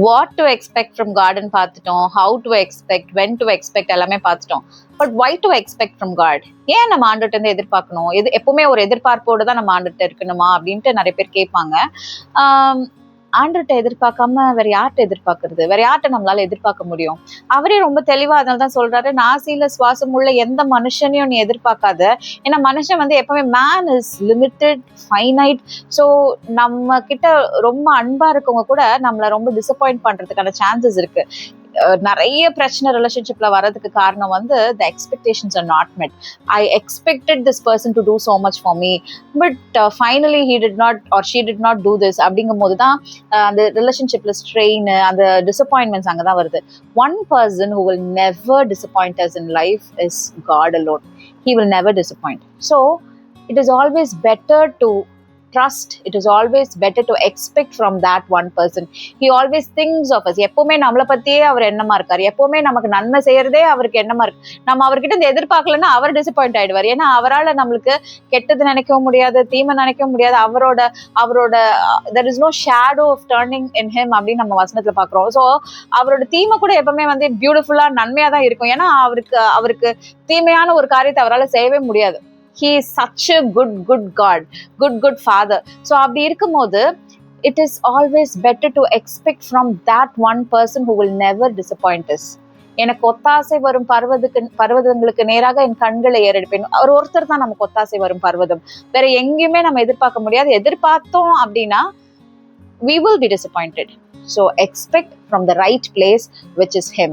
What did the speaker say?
What to expect from காட்னு பார்த்துட்டோம், how to expect, when to expect எல்லாமே பார்த்துட்டோம். But why to expect from God? ஏன் நம்ம ஆண்டுகிட்ட இருந்து எதிர்பார்க்கணும்? எப்பவுமே ஒரு எதிர்பார்ப்போடு தான் நம்ம ஆண்டுகிட்ட இருக்கணுமா அப்படின்ட்டு நிறைய பேர் கேட்பாங்க. ஆண்டுகிட்ட எதிர்பார்க்காம வேற யார்கிட்ட எதிர்பார்க்கறது? வேற யார்கிட்ட நம்மளால எதிர்பார்க்க முடியும்? அவரே ரொம்ப தெளிவா அதனால தான் சொல்றாரு, நாசியில சுவாசம் உள்ள எந்த மனுஷனையும் நீ எதிர்பார்க்காத. ஏன்னா மனுஷன் வந்து எப்பவுமே man is limited, finite. So நம்ம கிட்ட ரொம்ப அன்பா இருக்கவங்க கூட நம்மள ரொம்ப டிசப்பாயிண்ட் பண்றதுக்கான சான்சஸ் இருக்கு. நிறைய பிரச்சனை ரிலேஷன்ஷிப்ல வர்றதுக்கு காரணம் வந்து the expectations are not met. I expected this person to do so much for me, but finally he did not or she did not do this. அப்படிங்கும் போது தான் அந்த ரிலேஷன்ஷிப்ல ஸ்ட்ரெயின், அந்த டிசப்பாயின்மெண்ட்ஸ் அங்கே தான் வருது. One person who will never disappoint us in life is God alone. He will never disappoint. So it is always better to trust. It is always better to expect from that one person. He always thinks of us. எப்பவுமே நம்மளை பத்தியே அவர் எண்ணமா இருக்காரு. எப்பவுமே நமக்கு நன்மை செய்யறதே அவருக்கு எண்ணமா இருக்கு. நம்ம அவர்கிட்ட இந்த எதிர்பார்க்கலன்னா அவர் டிசப்பாயிண்ட் ஆயிடுவார். ஏன்னா அவரால் நம்மளுக்கு கெட்டது நினைக்கவும் முடியாது, தீமை நினைக்கவும் முடியாது. அவரோட there is no shadow of turning in him அப்படின்னு நம்ம வசனத்துல பாக்குறோம். ஸோ அவரோட தீமை கூட எப்பவுமே வந்து பியூட்டிஃபுல்லா நன்மையா தான் இருக்கும். ஏன்னா அவருக்கு தீமையான ஒரு காரியத்தை அவரால் செய்யவே முடியாது. He is such a good God, good father. So அப்படி இருக்கும்போது it is always better to expect from that one person who will never disappoint us. எனக்கு ஒத்தாசை வரும் பர்வதங்களுக்கு நேராக என் கண்களை ஏறெடுப்பேன். ஒருத்தர் தான் நமக்கு ஒத்தாசை வரும் பர்வதம். வேற எங்கேயுமே நம்ம எதிர்பார்க்க முடியாது. எதிர்பார்த்தோம் அப்படின்னா we will be disappointed. So expect from the right place, which is him.